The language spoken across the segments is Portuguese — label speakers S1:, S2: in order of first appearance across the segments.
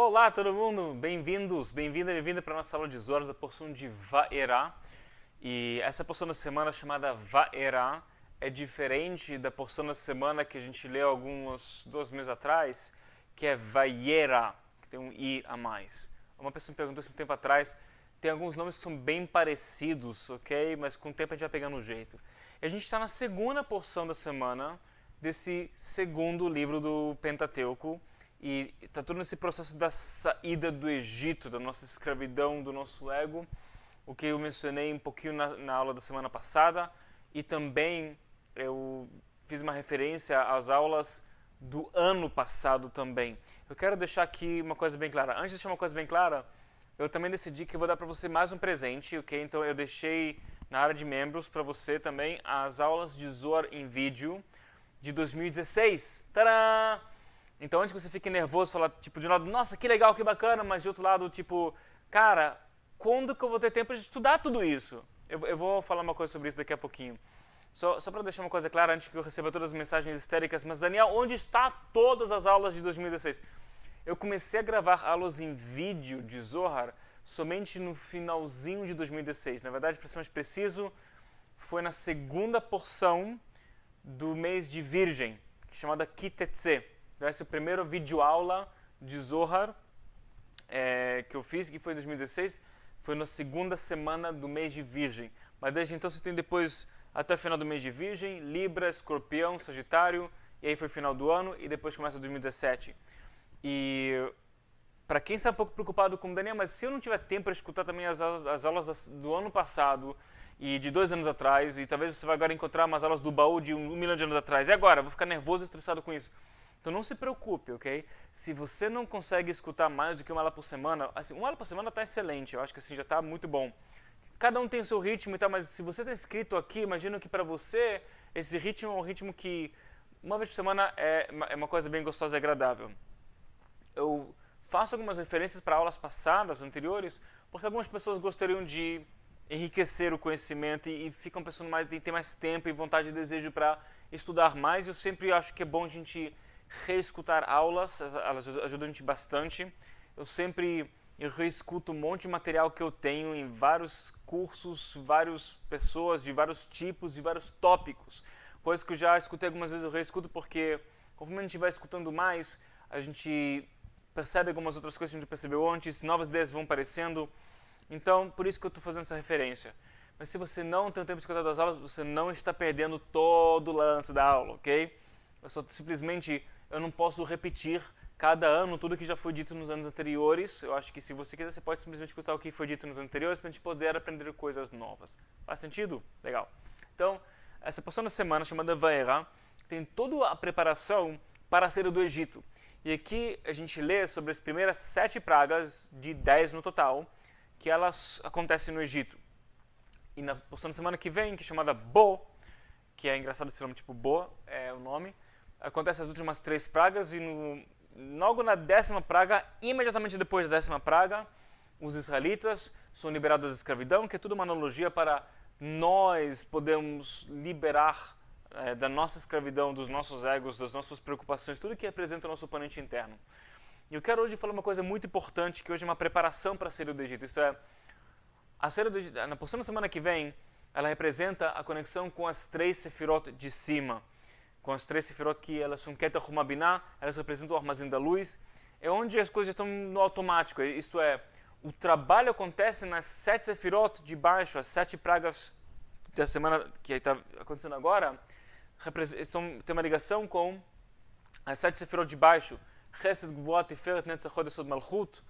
S1: Olá, todo mundo! Bem-vindos, bem-vinda para a nossa aula de Zohar da porção de Vaerá. E essa porção da semana chamada Vaerá é diferente da porção da semana que a gente leu alguns 2 meses atrás, que é Vaiera, que tem um I a mais. Uma pessoa me perguntou isso um tempo atrás, tem alguns nomes que são bem parecidos, ok? Mas com o tempo a gente vai pegando o jeito. E a gente está na segunda porção da semana desse segundo livro do Pentateuco, e está tudo nesse processo da saída do Egito, da nossa escravidão, do nosso ego, o que eu mencionei um pouquinho na aula da semana passada, e também eu fiz uma referência às aulas do ano passado também. Eu quero deixar aqui uma coisa bem clara. Antes de deixar uma coisa bem clara, eu também decidi que eu vou dar para você mais um presente, ok? Então eu deixei na área de membros para você também as aulas de Zohar em vídeo de 2016. Tadã! Então, antes que você fique nervoso, falar, tipo, de um lado, nossa, que legal, que bacana, mas de outro lado, tipo, cara, quando que eu vou ter tempo de estudar tudo isso? Eu vou falar uma coisa sobre isso daqui a pouquinho. Só para deixar uma coisa clara, antes que eu receba todas as mensagens histéricas, mas, Daniel, onde está todas as aulas de 2016? Eu comecei a gravar aulas em vídeo de Zohar somente no finalzinho de 2016. Na verdade, para ser mais preciso, foi na segunda porção do mês de Virgem, chamada Kitetse. Esse é o primeiro videoaula de Zohar que eu fiz, que foi em 2016, foi na segunda semana do mês de Virgem. Mas desde então você tem depois, até o final do mês de Virgem, Libra, Escorpião, Sagitário, e aí foi o final do ano, e depois começa 2017. E para quem está um pouco preocupado com o Daniel, mas se eu não tiver tempo para escutar também as aulas do ano passado e de 2 anos atrás, e talvez você vai agora encontrar umas aulas do baú de 1 milhão de anos atrás, e agora? Eu vou ficar nervoso e estressado com isso. Então não se preocupe, ok? Se você não consegue escutar mais do que uma aula por semana, assim, uma aula por semana está excelente, eu acho que assim já está muito bom. Cada um tem o seu ritmo e tal, mas se você está inscrito aqui, imagino que para você esse ritmo é um ritmo que uma vez por semana é uma coisa bem gostosa e agradável. Eu faço algumas referências para aulas passadas, anteriores, porque algumas pessoas gostariam de enriquecer o conhecimento e ficam pensando mais, tem mais tempo e vontade e desejo para estudar mais. Eu sempre acho que é bom a gente reescutar aulas, elas ajudam a gente bastante. Eu sempre reescuto um monte de material que eu tenho em vários cursos, várias pessoas de vários tipos, de vários tópicos. Coisas que eu já escutei algumas vezes, eu reescuto porque conforme a gente vai escutando mais, a gente percebe algumas outras coisas que a gente percebeu antes, novas ideias vão aparecendo. Então, por isso que eu estou fazendo essa referência. Mas se você não tem o tempo de escutar as aulas, você não está perdendo todo o lance da aula, ok? Eu não posso repetir cada ano tudo que já foi dito nos anos anteriores. Eu acho que se você quiser, você pode simplesmente escutar o que foi dito nos anteriores para a gente poder aprender coisas novas. Faz sentido? Legal. Então, essa porção da semana, chamada Vaera, tem toda a preparação para a saída do Egito. E aqui a gente lê sobre as primeiras 7 pragas, de 10 no total, que elas acontecem no Egito. E na porção da semana que vem, que é chamada Bo, que é engraçado esse nome, tipo Bo é o nome, acontecem as últimas 3 pragas e logo na 10ª praga, imediatamente depois da 10ª praga, os israelitas são liberados da escravidão, que é tudo uma analogia para nós podermos liberar da nossa escravidão, dos nossos egos, das nossas preocupações, tudo que representa o nosso oponente interno. E eu quero hoje falar uma coisa muito importante, que hoje é uma preparação para a saída do Egito. Isto é, a saída do Egito, na porção da semana que vem, ela representa a conexão com as 3 sefirot de cima. Com as 3 sefirot que elas são Keter Humabinah, elas representam o armazém da luz. É onde as coisas estão no automático. Isto é, o trabalho acontece nas 7 sefirot de baixo, as 7 pragas da semana que está acontecendo agora, tem uma ligação com as 7 sefirot de baixo, Chesed, Gvuah, Tiferet, Netzach, Yesod, Malchut,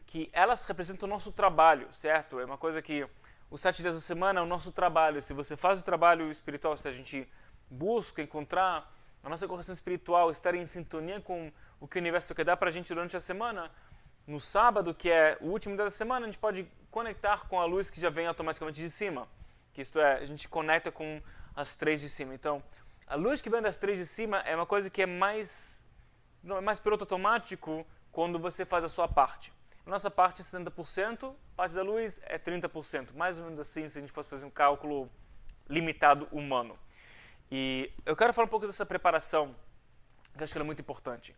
S1: que elas representam o nosso trabalho, certo? É uma coisa que os 7 dias da semana é o nosso trabalho. Se você faz o trabalho espiritual, se a gente busca encontrar a nossa correção espiritual, estar em sintonia com o que o universo quer dar para a gente durante a semana, no sábado, que é o último dia da semana, a gente pode conectar com a luz que já vem automaticamente de cima. Que isto é, a gente conecta com as 3 de cima. Então, a luz que vem das 3 de cima é uma coisa que é mais piloto automático quando você faz a sua parte. A nossa parte é 70%, parte da luz é 30%. Mais ou menos assim, se a gente fosse fazer um cálculo limitado humano. E eu quero falar um pouco dessa preparação, que eu acho que ela é muito importante.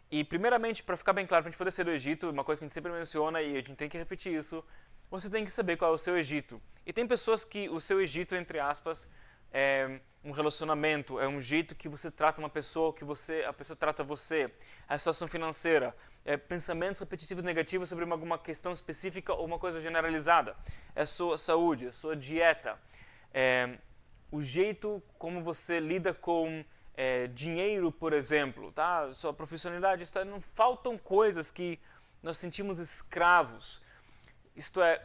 S1: E, primeiramente, para ficar bem claro, para a gente poder sair do Egito, uma coisa que a gente sempre menciona e a gente tem que repetir isso, você tem que saber qual é o seu Egito. E tem pessoas que o seu Egito, entre aspas, é um relacionamento, é um jeito que você trata uma pessoa, que a pessoa trata você, a situação financeira, pensamentos repetitivos negativos sobre alguma questão específica ou uma coisa generalizada, é a sua saúde, a sua dieta, o jeito como você lida com dinheiro, por exemplo, tá? Sua profissionalidade, não faltam coisas que nós sentimos escravos. Isto é,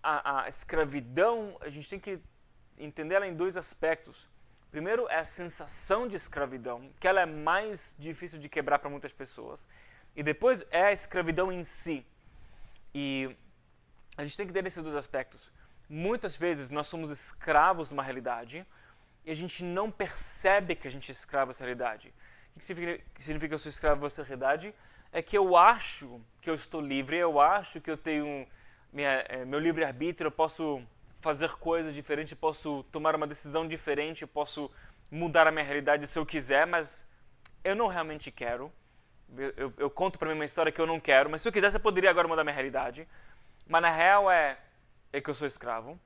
S1: a escravidão, a gente tem que entender ela em dois aspectos. Primeiro é a sensação de escravidão, que ela é mais difícil de quebrar para muitas pessoas. E depois é a escravidão em si. E a gente tem que ter esses dois aspectos. Muitas vezes nós somos escravos de uma realidade e a gente não percebe que a gente é escravo dessa realidade. O que significa que eu sou escravo dessa realidade? É que eu acho que eu estou livre, eu acho que eu tenho meu livre-arbítrio, eu posso fazer coisas diferentes, eu posso tomar uma decisão diferente, eu posso mudar a minha realidade se eu quiser, mas eu não realmente quero. Eu conto para mim uma história que eu não quero, mas se eu quisesse eu poderia agora mudar a minha realidade. Mas na real é que eu sou escravo.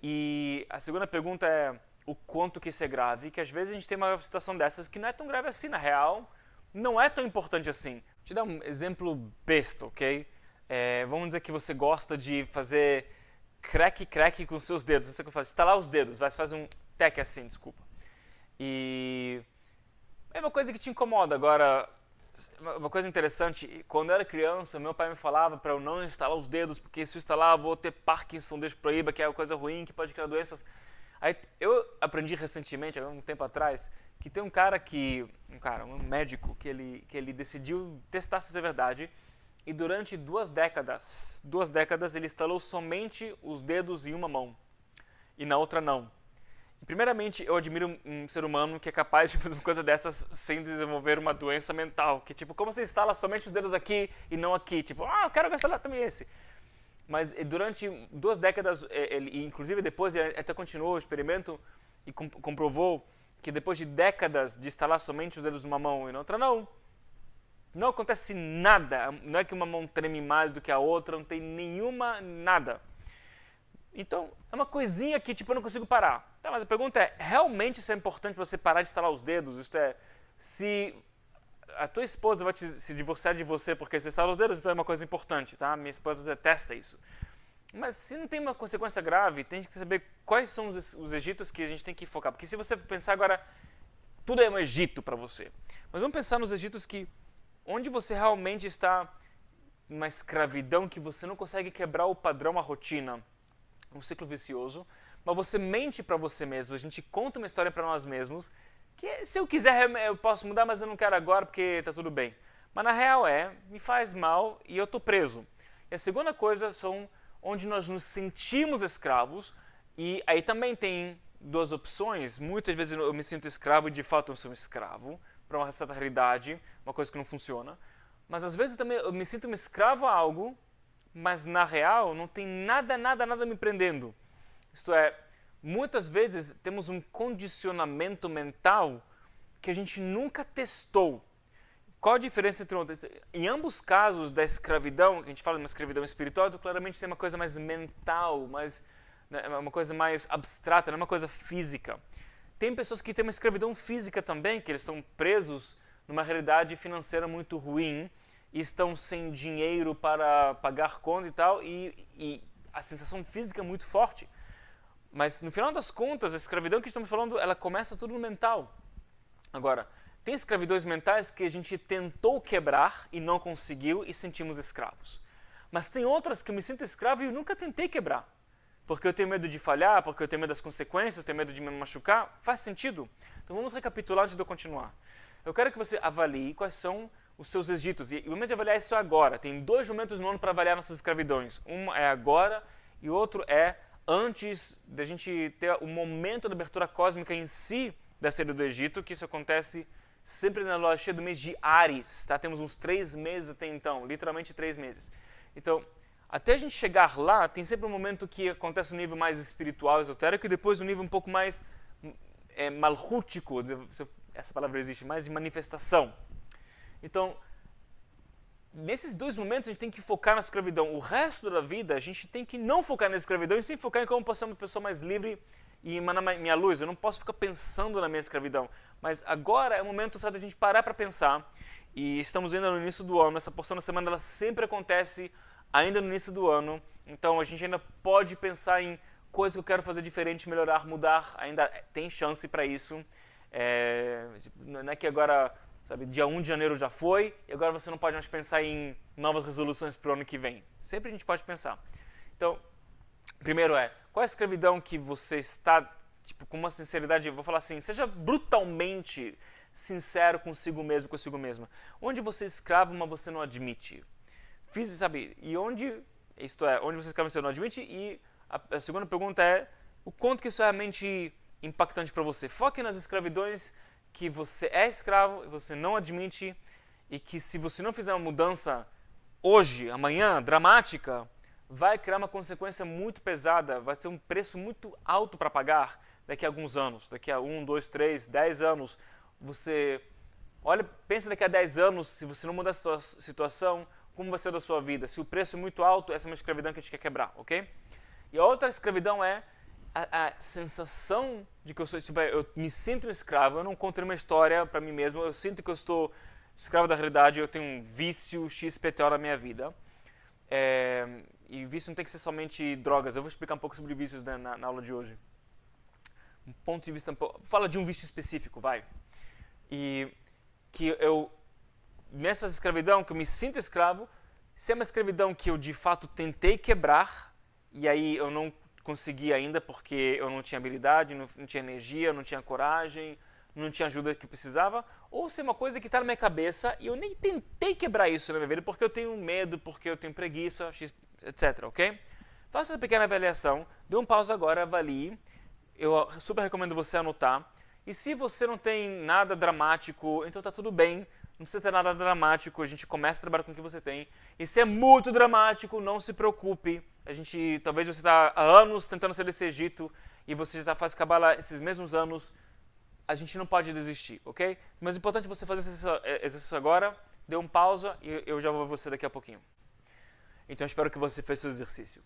S1: E a segunda pergunta é o quanto que isso é grave, que às vezes a gente tem uma situação dessas que não é tão grave assim, na real, não é tão importante assim. Vou te dar um exemplo besta, ok? Vamos dizer que você gosta de fazer crack com seus dedos, não sei o que eu faço, estalar os dedos, você faz um tec assim, desculpa. E é uma coisa que te incomoda. Agora, uma coisa interessante, quando eu era criança, meu pai me falava para eu não instalar os dedos, porque se eu instalar eu vou ter Parkinson, Deus proíba, que é uma coisa ruim, que pode criar doenças. Aí eu aprendi recentemente, há um tempo atrás, que tem um médico, que ele decidiu testar se isso é verdade, e durante 2 décadas, ele instalou somente os dedos em uma mão, e na outra não. E, primeiramente, eu admiro um ser humano que é capaz de fazer uma coisa dessas sem desenvolver uma doença mental, que tipo, como você instala somente os dedos aqui e não aqui? Tipo, eu quero instalar também esse. Mas durante 2 décadas, inclusive depois, ele até continuou o experimento e comprovou que depois de décadas de instalar somente os dedos numa mão e na outra não acontece nada. Não é que uma mão treme mais do que a outra, não tem nada. Então, é uma coisinha que tipo, eu não consigo parar. Tá, mas a pergunta é, realmente isso é importante você parar de instalar os dedos? Isto é, se a tua esposa vai se divorciar de você porque você instala os dedos, então é uma coisa importante, tá? Minha esposa detesta isso. Mas se não tem uma consequência grave, tem que saber quais são os egitos que a gente tem que focar. Porque se você pensar agora, tudo é um Egito para você. Mas vamos pensar nos egitos onde você realmente está numa escravidão que você não consegue quebrar o padrão, a rotina, um ciclo vicioso, mas você mente para você mesmo, a gente conta uma história para nós mesmos, que se eu quiser eu posso mudar, mas eu não quero agora porque está tudo bem. Mas na real me faz mal e eu estou preso. E a segunda coisa são onde nós nos sentimos escravos, e aí também tem 2 opções. Muitas vezes eu me sinto escravo e de fato eu sou um escravo, para uma certa realidade, uma coisa que não funciona. Mas às vezes também eu me sinto um escravo a algo, mas na real não tem nada me prendendo. Isto é, muitas vezes temos um condicionamento mental que a gente nunca testou. Qual a diferença entre outros? Em ambos casos da escravidão, que a gente fala de uma escravidão espiritual, claramente tem uma coisa mais mental, uma coisa mais abstrata, não é uma coisa física. Tem pessoas que têm uma escravidão física também, que eles estão presos numa realidade financeira muito ruim e estão sem dinheiro para pagar conta e tal, e a sensação física é muito forte. Mas no final das contas, a escravidão que estamos falando, ela começa tudo no mental. Agora, tem escravidões mentais que a gente tentou quebrar e não conseguiu e sentimos escravos. Mas tem outras que eu me sinto escravo e eu nunca tentei quebrar. Porque eu tenho medo de falhar, porque eu tenho medo das consequências, tenho medo de me machucar. Faz sentido? Então vamos recapitular antes de eu continuar. Eu quero que você avalie quais são os seus egitos. E o momento de avaliar isso é agora. Tem 2 momentos no ano para avaliar nossas escravidões. Um é agora e o outro é antes da gente ter o momento da abertura cósmica em si da saída do Egito, que isso acontece sempre na lua cheia do mês de Áries. Tá? Temos uns 3 meses até então, literalmente 3 meses. Então, até a gente chegar lá, tem sempre um momento que acontece no nível mais espiritual, esotérico, e depois no nível um pouco mais malhútico, essa palavra existe, mais de manifestação. Então, nesses 2 momentos a gente tem que focar na escravidão. O resto da vida a gente tem que não focar na escravidão e sim focar em como posso ser uma pessoa mais livre e emanar minha luz. Eu não posso ficar pensando na minha escravidão. Mas agora é o momento certo de a gente parar para pensar. E estamos ainda no início do ano. Essa porção da semana ela sempre acontece ainda no início do ano. Então a gente ainda pode pensar em coisas que eu quero fazer diferente, melhorar, mudar. Ainda tem chance para isso. Não é que agora, sabe, dia 1 de janeiro já foi e agora você não pode mais pensar em novas resoluções para o ano que vem. Sempre a gente pode pensar. Então, primeiro qual é a escravidão que você está, tipo, com uma sinceridade, eu vou falar assim, seja brutalmente sincero consigo mesmo, consigo mesma. Onde você é escravo, mas você não admite. Sabe, e onde, isto é, onde você é escravo, você não admite, e a segunda pergunta é, o quanto que isso é realmente impactante para você. Foque nas escravidões que você é escravo e você não admite, e que se você não fizer uma mudança hoje, amanhã, dramática, vai criar uma consequência muito pesada, vai ser um preço muito alto para pagar daqui a alguns anos, daqui a 1, 2, 3, 10 anos. Você pensa daqui a 10 anos, se você não mudar a situação, como vai ser da sua vida? Se o preço é muito alto, essa é uma escravidão que a gente quer quebrar, ok? E a outra escravidão é a sensação de que eu me sinto um escravo, eu não conto uma história para mim mesmo, eu sinto que eu estou escravo da realidade, eu tenho um vício XPTO na minha vida. E vício não tem que ser somente drogas, eu vou explicar um pouco sobre vícios na aula de hoje. Um ponto de vista, fala de um vício específico, vai. E que nessa escravidão que eu me sinto escravo, se é uma escravidão que eu de fato tentei quebrar, e aí eu não consegui ainda porque eu não tinha habilidade, não tinha energia, não tinha coragem, não tinha ajuda que eu precisava, ou se é uma coisa que está na minha cabeça e eu nem tentei quebrar isso na minha vida porque eu tenho medo, porque eu tenho preguiça, etc, ok? Faça essa pequena avaliação, dê um pausa agora, avalie, eu super recomendo você anotar, e se você não tem nada dramático, então tá tudo bem, não precisa ter nada dramático, a gente começa a trabalhar com o que você tem. E se é muito dramático, não se preocupe. Talvez você está há anos tentando sair desse Egito e você já faz Kabbalah esses mesmos anos. A gente não pode desistir, ok? Mas é importante você fazer esse exercício agora, dê um pausa e eu já vou ver você daqui a pouquinho. Então eu espero que você fez seu exercício.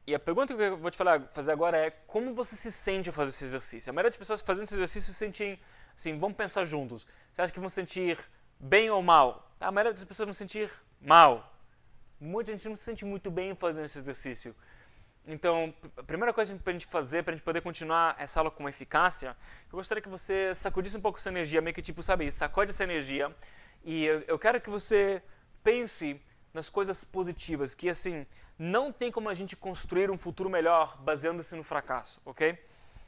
S1: E a pergunta que eu vou te fazer agora é como você se sente ao fazer esse exercício? A maioria das pessoas fazendo esse exercício se sentem assim, vamos pensar juntos. Você acha que vão sentir bem ou mal? A maioria das pessoas vão sentir mal. Muita gente não se sente muito bem fazendo esse exercício. Então, a primeira coisa para a gente fazer, para a gente poder continuar essa aula com eficácia, eu gostaria que você sacudisse um pouco essa energia, meio que tipo, sabe, sacode essa energia. E eu quero que você pense nas coisas positivas, que assim, não tem como a gente construir um futuro melhor baseando-se no fracasso, ok?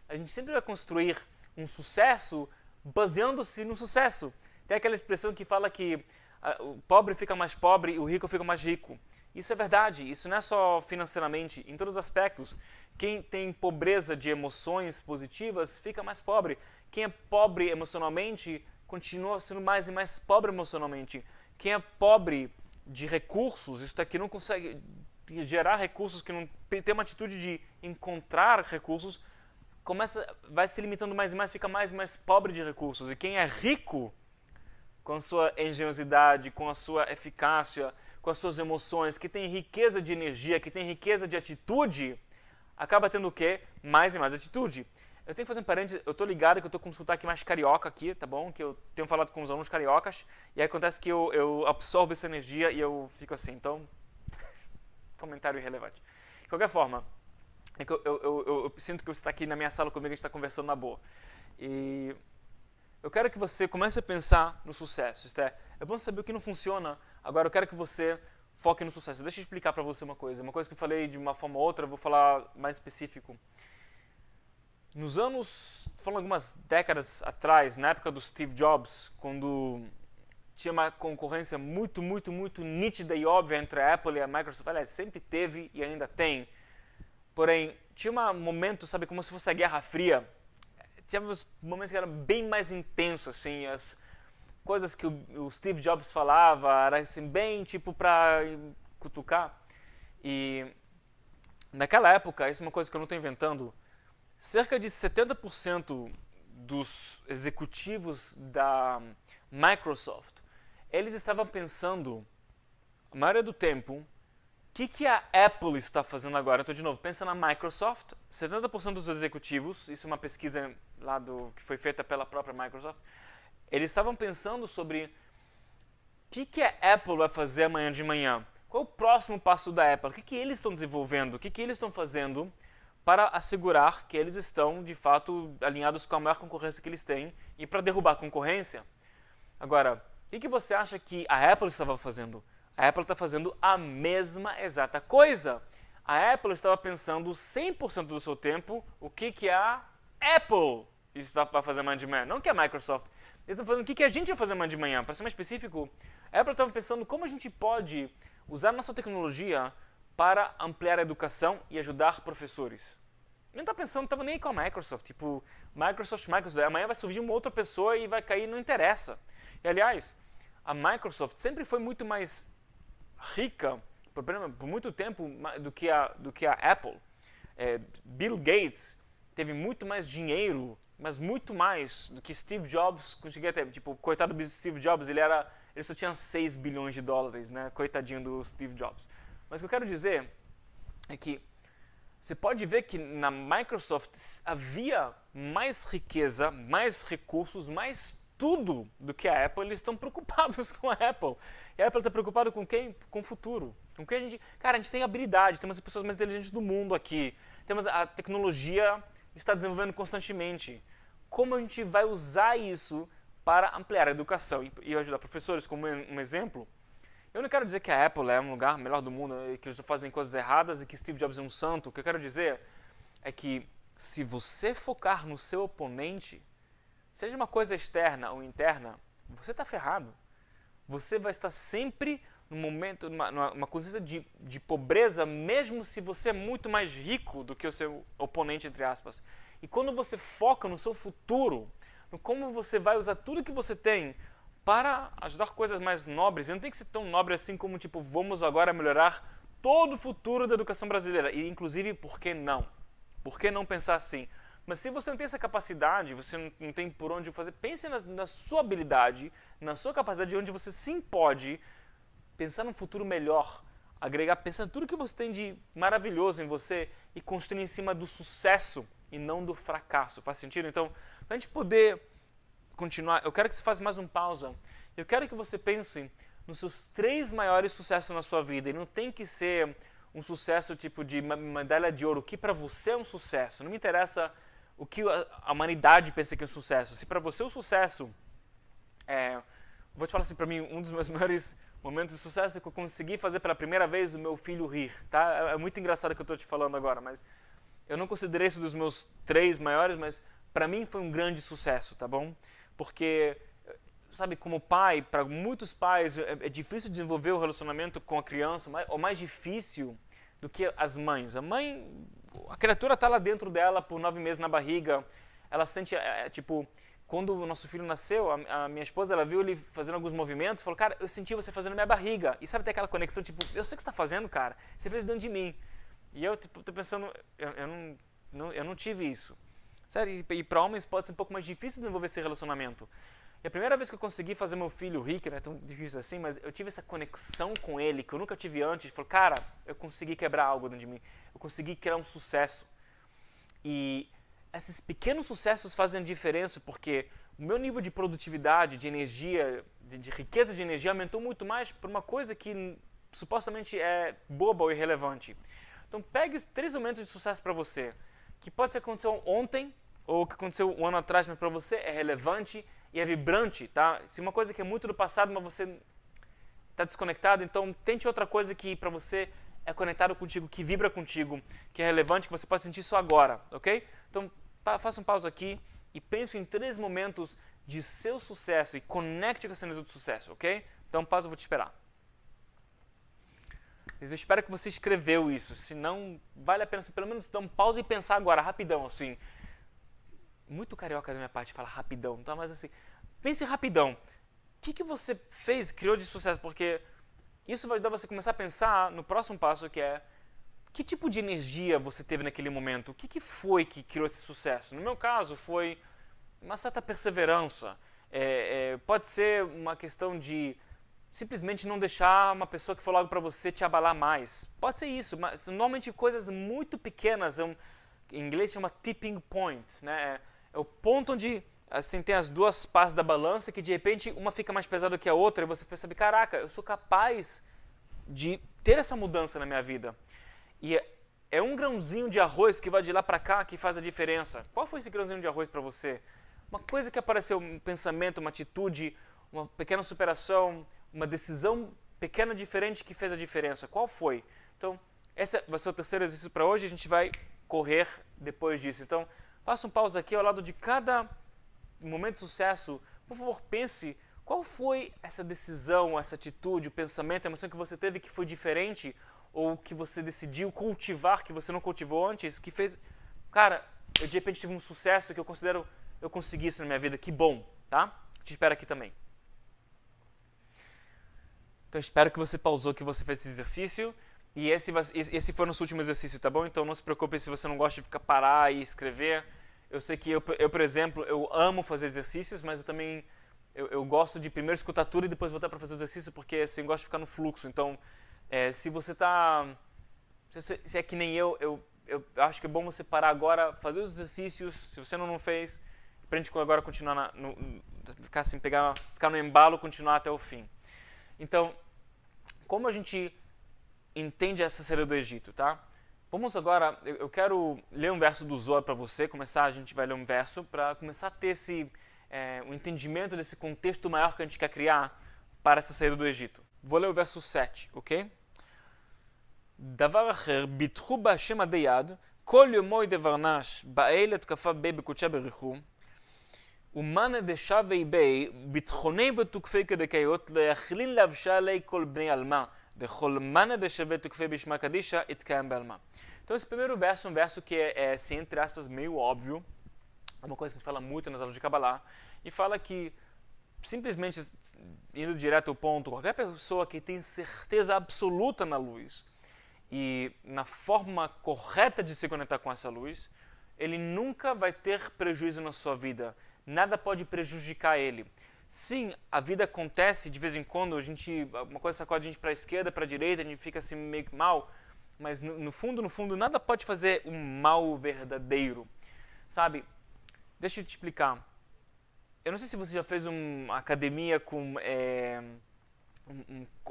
S1: A gente sempre vai construir um sucesso baseando-se no sucesso. Tem aquela expressão que fala que o pobre fica mais pobre e o rico fica mais rico. Isso é verdade, isso não é só financeiramente, em todos os aspectos. Quem tem pobreza de emoções positivas fica mais pobre. Quem é pobre emocionalmente continua sendo mais e mais pobre emocionalmente. Quem é pobre de recursos, isso daqui não consegue gerar recursos, que não tem uma atitude de encontrar recursos, vai se limitando mais e mais, fica mais e mais pobre de recursos. E quem é rico, com a sua engenhosidade, com a sua eficácia, com as suas emoções, que tem riqueza de energia, que tem riqueza de atitude, acaba tendo o quê? Mais e mais atitude. Eu tenho que fazer um parênteses, eu estou ligado que eu estou com um sotaque mais carioca aqui, tá bom? Que eu tenho falado com os alunos cariocas, e aí acontece que eu absorvo essa energia e eu fico assim, então, comentário irrelevante. De qualquer forma, é que eu sinto que você está aqui na minha sala comigo, a gente está conversando na boa. E eu quero que você comece a pensar no sucesso. Isto é bom saber o que não funciona, agora eu quero que você foque no sucesso. Deixa eu explicar para você uma coisa que eu falei de uma forma ou outra, eu vou falar mais específico. Nos anos, falando algumas décadas atrás, na época do Steve Jobs, quando tinha uma concorrência muito nítida e óbvia entre a Apple e a Microsoft, aliás, sempre teve e ainda tem. Porém, tinha um momento, sabe, como se fosse a Guerra Fria. Tinha uns momentos que eram bem mais intensos, assim, as coisas que o Steve Jobs falava, era assim, bem tipo para cutucar. E naquela época, isso é uma coisa que eu não estou inventando, cerca de 70% dos executivos da Microsoft eles estavam pensando, a maioria do tempo, o que a Apple está fazendo agora? Então, de novo, pensa na Microsoft, 70% dos executivos, isso é uma pesquisa lá que foi feita pela própria Microsoft, eles estavam pensando sobre o que a Apple vai fazer amanhã de manhã. Qual é o próximo passo da Apple? O que eles estão desenvolvendo? O que eles estão fazendo para assegurar que eles estão, de fato, alinhados com a maior concorrência que eles têm e para derrubar a concorrência? Agora, o que você acha que a Apple estava fazendo? A Apple está fazendo a mesma exata coisa. A Apple estava pensando 100% do seu tempo o que a Apple vai fazer amanhã de manhã, não que a Microsoft. Eles estão falando o que a gente vai fazer amanhã de manhã. Para ser mais específico, a Apple estava pensando como a gente pode usar nossa tecnologia para ampliar a educação e ajudar professores. Não está pensando, não estava nem aí com a Microsoft. Tipo, Microsoft, amanhã vai surgir uma outra pessoa e vai cair, não interessa. E, aliás, a Microsoft sempre foi muito mais rica, por muito tempo, do que a Apple. Bill Gates teve muito mais dinheiro, mas muito mais do que Steve Jobs conseguia ter. Tipo, coitado do Steve Jobs, ele só tinha 6 bilhões de dólares, né? Coitadinho do Steve Jobs. Mas o que eu quero dizer é que você pode ver que na Microsoft havia mais riqueza, mais recursos, mais tudo do que a Apple. Eles estão preocupados com a Apple. E a Apple está preocupada com quem? Com o futuro. Com que a gente... Cara, a gente tem habilidade, temos as pessoas mais inteligentes do mundo aqui. Temos a tecnologia está desenvolvendo constantemente. Como a gente vai usar isso para ampliar a educação e ajudar professores? Como um exemplo, eu não quero dizer que a Apple é um lugar melhor do mundo, que eles fazem coisas erradas e que Steve Jobs é um santo. O que eu quero dizer é que se você focar no seu oponente, seja uma coisa externa ou interna, você está ferrado. Você vai estar sempre num momento, numa consciência de pobreza, mesmo se você é muito mais rico do que o seu oponente, entre aspas. E quando você foca no seu futuro, no como você vai usar tudo que você tem para ajudar coisas mais nobres, e não tem que ser tão nobre assim como, tipo, vamos agora melhorar todo o futuro da educação brasileira. E, inclusive, por que não? Por que não pensar assim? Mas se você não tem essa capacidade, você não tem por onde fazer, pense na sua habilidade, na sua capacidade, onde você sim pode pensar num futuro melhor, agregar, pensar em tudo que você tem de maravilhoso em você e construir em cima do sucesso e não do fracasso. Faz sentido? Então, para a gente poder continuar, eu quero que você faça mais um pausa. Eu quero que você pense nos seus 3 maiores sucessos na sua vida. E não tem que ser um sucesso tipo de medalha de ouro. O que para você é um sucesso? Não me interessa o que a humanidade pensa que é um sucesso. Se para você o sucesso vou te falar assim, para mim, um dos meus maiores momentos de sucesso é que eu consegui fazer pela primeira vez o meu filho rir, tá? É muito engraçado o que eu estou te falando agora, mas eu não considerei isso dos meus 3 maiores, mas para mim foi um grande sucesso, tá bom? Porque, sabe, como pai, para muitos pais é difícil desenvolver o relacionamento com a criança, ou mais difícil do que as mães. A criatura está lá dentro dela por 9 meses na barriga, ela sente, tipo, quando o nosso filho nasceu, a minha esposa, ela viu ele fazendo alguns movimentos, falou, cara, eu senti você fazendo minha barriga. E sabe, tem aquela conexão, tipo, eu sei o que você está fazendo, cara, você fez dentro de mim. E eu tipo, tô pensando, eu não tive isso. Sério, e para homens pode ser um pouco mais difícil desenvolver esse relacionamento. E a primeira vez que eu consegui fazer meu filho rir, que não é tão difícil assim, mas eu tive essa conexão com ele, que eu nunca tive antes, falou, cara, eu consegui quebrar algo dentro de mim, eu consegui criar um sucesso. E esses pequenos sucessos fazem a diferença, porque o meu nível de produtividade, de energia, de riqueza de energia aumentou muito mais por uma coisa que supostamente é boba ou irrelevante. Então pegue os 3 momentos de sucesso para você, que pode ser que aconteceu ontem, ou que aconteceu um ano atrás, mas para você é relevante e é vibrante, tá? Se uma coisa que é muito do passado, mas você está desconectado, então tente outra coisa que para você é conectado contigo, que vibra contigo, que é relevante, que você pode sentir isso agora, ok? Então faça um pausa aqui e pense em 3 momentos de seu sucesso e conecte com essa energia do sucesso, ok? Então pausa, eu vou te esperar. Eu espero que você escreveu isso, senão vale a pena você pelo menos dar um pausa e pensar agora, rapidão, assim. Muito carioca da minha parte falar rapidão, tá? Mas assim, pense rapidão. O que você fez, criou de sucesso? Porque isso vai ajudar você a começar a pensar no próximo passo, que é que tipo de energia você teve naquele momento? O que foi que criou esse sucesso? No meu caso, foi uma certa perseverança. Pode ser uma questão de simplesmente não deixar uma pessoa que falou algo para você te abalar mais. Pode ser isso, mas normalmente coisas muito pequenas, em inglês chama tipping point, né? É o ponto onde assim, tem as duas partes da balança que de repente uma fica mais pesada do que a outra e você percebe, caraca, eu sou capaz de ter essa mudança na minha vida. E é um grãozinho de arroz que vai de lá para cá que faz a diferença. Qual foi esse grãozinho de arroz para você? Uma coisa que apareceu, um pensamento, uma atitude, uma pequena superação, uma decisão pequena diferente que fez a diferença. Qual foi? Então, esse vai ser o terceiro exercício para hoje. A gente vai correr depois disso. Então, faça um pause aqui ao lado de cada momento de sucesso. Por favor, pense qual foi essa decisão, essa atitude, o pensamento, a emoção que você teve que foi diferente ou que você decidiu cultivar, que você não cultivou antes, que fez... Cara, eu de repente tive um sucesso que eu considero... Eu consegui isso na minha vida, que bom, tá? Te espero aqui também. Então, espero que você pausou, que você fez esse exercício. E esse foi o nosso último exercício, tá bom? Então, não se preocupe se você não gosta de ficar parar e escrever. Eu sei que eu, por exemplo, eu amo fazer exercícios, mas eu também... Eu gosto de primeiro escutar tudo e depois voltar para fazer o exercício, porque assim, eu gosto de ficar no fluxo. Então, se você tá... Se é que nem eu acho que é bom você parar agora, fazer os exercícios, se você não fez... Pra gente agora continuar, ficar assim, ficar no embalo e continuar até o fim. Então, como a gente entende essa saída do Egito, tá? Vamos agora, eu quero ler um verso do Zohar para você, a gente vai ler um verso para começar a ter um entendimento desse contexto maior que a gente quer criar para essa saída do Egito. Vou ler o verso 7, ok? Davar acher bitchu b'Hashem adeyad, kol yomoy devarnash, ba'el etkafa bei b'kutcha berichu, ומאנה דשבי בי, ביטחוני ותוקפי כדקיות, להכלין לבשה עלי כל בני אלמה, דכל מאנה דשבי תוקפי בשמה קדישה, יתקיים באלמה. Então esse primeiro verso é um verso que é assim, entre aspas, meio óbvio, é uma coisa que a gente fala muito nas aulas de Kabbalah, e fala que, simplesmente indo direto ao ponto, qualquer pessoa que tem certeza absoluta na luz e na forma correta de se conectar com essa luz, ele nunca vai ter prejuízo na sua vida. Nada pode prejudicar ele. Sim, a vida acontece de vez em quando, uma coisa sacode a gente para a esquerda, para a direita, a gente fica assim meio que mal, mas no fundo, nada pode fazer um mal verdadeiro. Sabe? Deixa eu te explicar. Eu não sei se você já fez uma academia com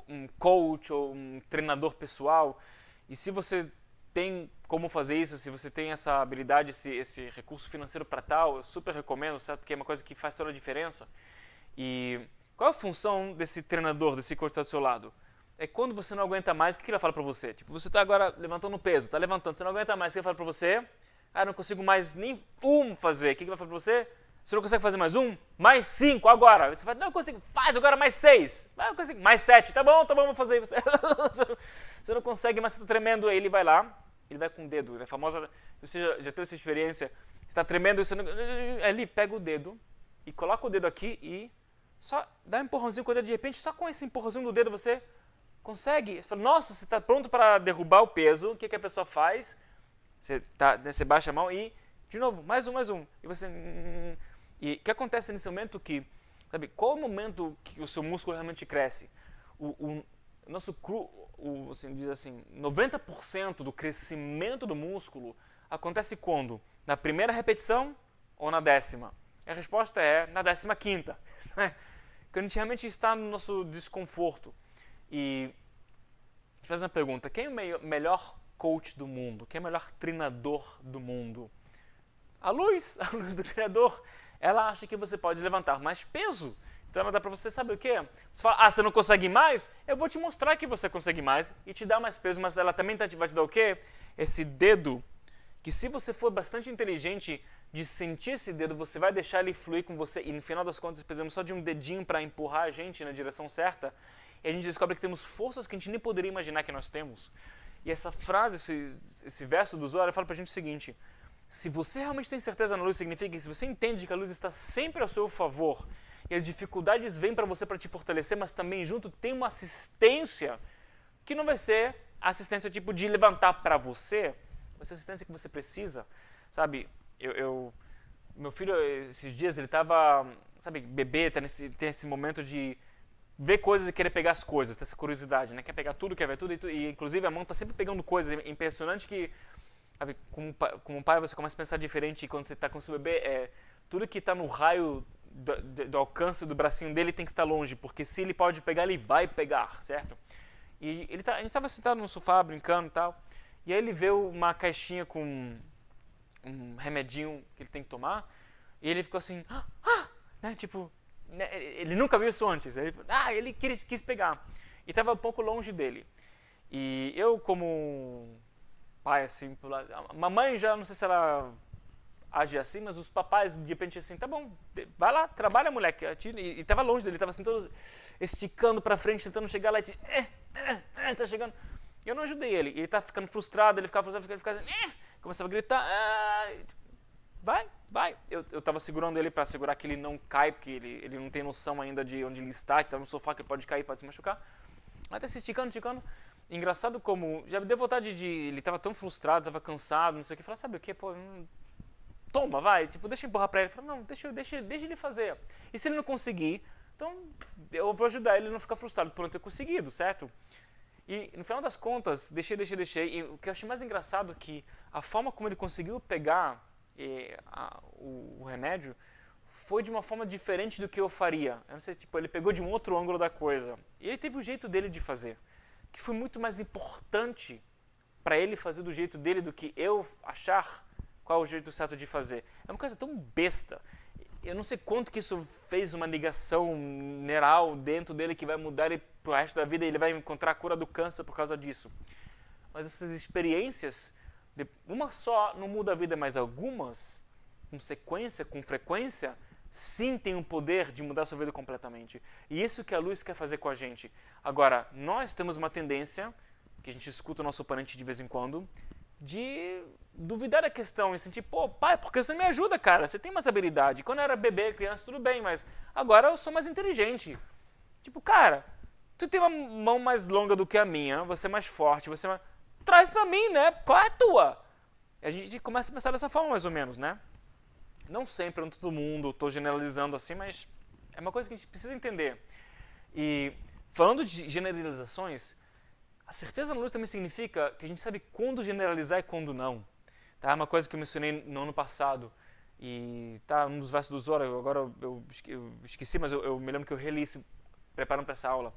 S1: um coach ou um treinador pessoal, e se você tem como fazer isso, se você tem essa habilidade, esse recurso financeiro para tal, eu super recomendo, certo? Porque é uma coisa que faz toda a diferença. E qual é a função desse treinador, desse coach que está do seu lado? É quando você não aguenta mais, o que ele fala para você? Tipo, você está agora levantando peso, está levantando, você não aguenta mais, o que ele fala para você? Ah, não consigo mais nem fazer. O que ele vai falar para você? Você não consegue fazer mais mais 5 agora. Você fala, não, eu consigo, faz agora mais 6. Eu consigo, mais 7. Tá bom, vou fazer. Você não consegue, mas você está tremendo. Aí ele vai lá, ele vai com o dedo. É famosa, você já teve essa experiência. Você está tremendo, você não, ele pega o dedo e coloca o dedo aqui e só dá um empurrãozinho com o dedo. De repente, só com esse empurrãozinho do dedo você consegue. Você fala, nossa, você está pronto para derrubar o peso. O que a pessoa faz? Você baixa a mão e, de novo, mais um. E você... E o que acontece nesse momento que, sabe, qual é o momento que o seu músculo realmente cresce? O nosso assim, diz assim, 90% do crescimento do músculo acontece quando? Na primeira repetição ou na 10ª? A resposta é na 15ª. Quando a gente realmente está no nosso desconforto. E deixa eu fazer uma pergunta. Quem é o melhor coach do mundo? Quem é o melhor treinador do mundo? A luz do Criador, ela acha que você pode levantar mais peso. Então ela dá para você, sabe o quê? Você fala, você não consegue mais? Eu vou te mostrar que você consegue mais e te dar mais peso, mas ela também vai te dar o quê? Esse dedo, que se você for bastante inteligente de sentir esse dedo, você vai deixar ele fluir com você e no final das contas precisamos só de um dedinho para empurrar a gente na direção certa e a gente descobre que temos forças que a gente nem poderia imaginar que nós temos. E essa frase, esse verso do Zohar fala para a gente o seguinte: se você realmente tem certeza na luz, significa que se você entende que a luz está sempre ao seu favor e as dificuldades vêm para você para te fortalecer, mas também junto tem uma assistência que não vai ser a assistência tipo de levantar para você, vai ser a assistência que você precisa, sabe? Meu filho, esses dias, ele estava, sabe, bebê, tem esse momento de ver coisas e querer pegar as coisas, ter essa curiosidade, né? Quer pegar tudo, quer ver tudo, e inclusive a mão está sempre pegando coisas. É impressionante que, sabe, como pai você começa a pensar diferente quando você está com seu bebê. Tudo que está no raio do alcance do bracinho dele tem que estar longe, porque se ele pode pegar, ele vai pegar, certo? E a gente estava sentado no sofá, brincando e tal, e aí ele vê uma caixinha com um remedinho que ele tem que tomar, e ele ficou assim, né, tipo, né, ele nunca viu isso antes. Ele quis pegar. E estava um pouco longe dele. E eu, como pai, assim, a mamãe já, não sei se ela age assim, mas os papais, de repente, assim, tá bom, vai lá, trabalha, moleque. E estava longe dele, estava assim, todo esticando para frente, tentando chegar lá, e tá chegando. Eu não ajudei ele. Ele tá ficando frustrado, ele ficava frustrado, ele ficava assim, começava a gritar, vai. Eu tava segurando ele para segurar que ele não cai, porque ele não tem noção ainda de onde ele está, que tá no sofá, que ele pode cair, pode se machucar. Até se esticando. Engraçado como, já me deu vontade ele tava tão frustrado, tava cansado, não sei o que, falar, sabe o que, pô, toma, vai, tipo, deixa eu empurrar pra ele. Fala, não, deixa ele fazer. E se ele não conseguir, então eu vou ajudar ele a não ficar frustrado por não ter conseguido, certo? E no final das contas, deixei. E o que eu achei mais engraçado é que a forma como ele conseguiu pegar o remédio foi de uma forma diferente do que eu faria. Eu não sei, tipo, ele pegou de um outro ângulo da coisa. E ele teve o jeito dele de fazer, que foi muito mais importante para ele fazer do jeito dele do que eu achar qual é o jeito certo de fazer. É uma coisa tão besta. Eu não sei quanto que isso fez uma ligação neural dentro dele que vai mudar ele pro resto da vida e ele vai encontrar a cura do câncer por causa disso. Mas essas experiências, uma só não muda a vida, mas algumas, com sequência, com frequência, sim tem o poder de mudar a sua vida completamente. E isso que a luz quer fazer com a gente. Agora, nós temos uma tendência, que a gente escuta o nosso oponente de vez em quando, de duvidar da questão e sentir, pô, pai, por que você não me ajuda, cara? Você tem mais habilidade. Quando eu era bebê, criança, tudo bem, mas agora eu sou mais inteligente. Tipo, cara, tu tem uma mão mais longa do que a minha, você é mais forte, você é mais... Traz pra mim, né? Qual é a tua? A gente começa a pensar dessa forma, mais ou menos, né? Não sempre, não todo mundo, estou generalizando assim, mas é uma coisa que a gente precisa entender. E falando de generalizações, a certeza na luz também significa que a gente sabe quando generalizar e quando não. Tá? Uma coisa que eu mencionei no ano passado, e tá um dos versos do Zohar, agora eu esqueci, mas eu me lembro que eu reli isso preparando para essa aula.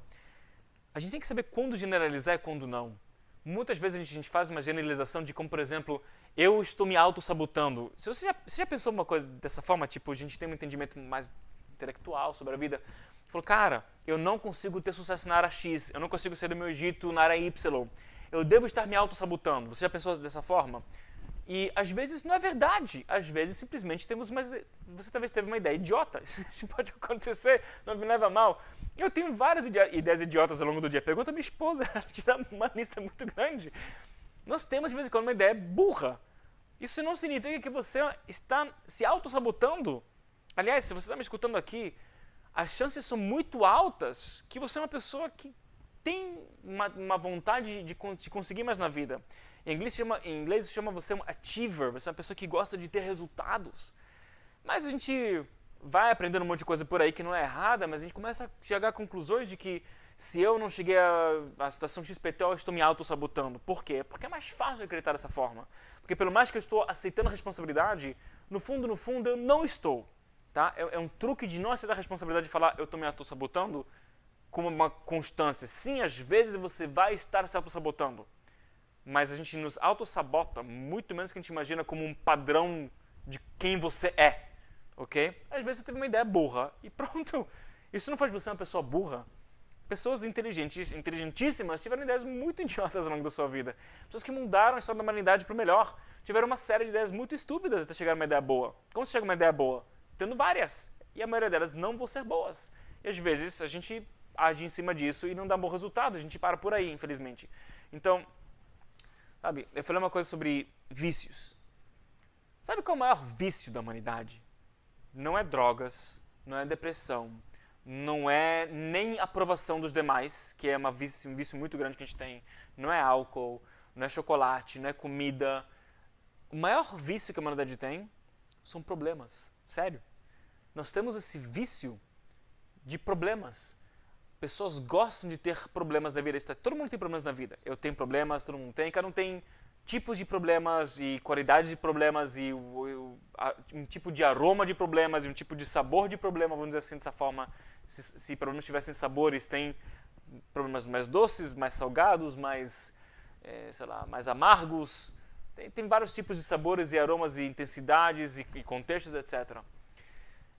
S1: A gente tem que saber quando generalizar e quando não. Muitas vezes a gente faz uma generalização de como, por exemplo, eu estou me auto-sabotando. Se você já pensou uma coisa dessa forma, tipo, a gente tem um entendimento mais intelectual sobre a vida, falou, cara, eu não consigo ter sucesso na área X, eu não consigo sair do meu Egito na área Y, eu devo estar me auto-sabotando. Você já pensou dessa forma? E às vezes não é verdade, às vezes simplesmente você talvez teve uma ideia idiota, isso pode acontecer, não me leva a mal. Eu tenho várias ideias idiotas ao longo do dia, pergunta a minha esposa, ela te dá uma lista muito grande. Nós temos de vez em quando uma ideia burra, isso não significa que você está se auto-sabotando. Aliás, se você está me escutando aqui, as chances são muito altas que você é uma pessoa que tem uma vontade de conseguir mais na vida. Em inglês chama você um achiever, você é uma pessoa que gosta de ter resultados. Mas a gente vai aprendendo um monte de coisa por aí que não é errada, mas a gente começa a chegar a conclusões de que se eu não cheguei à situação XPTO, eu estou me auto-sabotando. Por quê? Porque é mais fácil acreditar dessa forma. Porque pelo mais que eu estou aceitando a responsabilidade, no fundo, eu não estou. Tá? É um truque de não aceitar a responsabilidade de falar eu estou me auto-sabotando como uma constância. Sim, às vezes você vai estar se auto-sabotando. Mas a gente nos auto-sabota muito menos que a gente imagina como um padrão de quem você é, ok? Às vezes você teve uma ideia burra e pronto. Isso não faz você uma pessoa burra. Pessoas inteligentíssimas tiveram ideias muito idiotas ao longo da sua vida. Pessoas que mudaram a história da humanidade para o melhor. Tiveram uma série de ideias muito estúpidas até chegar a uma ideia boa. Como você chega a uma ideia boa? Tendo várias. E a maioria delas não vão ser boas. E às vezes a gente age em cima disso e não dá bom resultado. A gente para por aí, infelizmente. Então, sabe, eu falei uma coisa sobre vícios. Sabe qual é o maior vício da humanidade? Não é drogas, não é depressão, não é nem aprovação dos demais, que é um vício muito grande que a gente tem. Não é álcool, não é chocolate, não é comida. O maior vício que a humanidade tem são problemas. Sério. Nós temos esse vício de problemas. pessoas gostam de ter problemas na vida. Todo mundo tem problemas na vida. Eu tenho problemas, todo mundo tem. Cada um tem tipos de problemas e qualidade de problemas e um tipo de aroma de problemas e um tipo de sabor de problema, vamos dizer assim, dessa forma. Se problemas tivessem sabores, tem problemas mais doces, mais salgados, mais, sei lá, mais amargos. Tem vários tipos de sabores e aromas e intensidades e contextos, etc.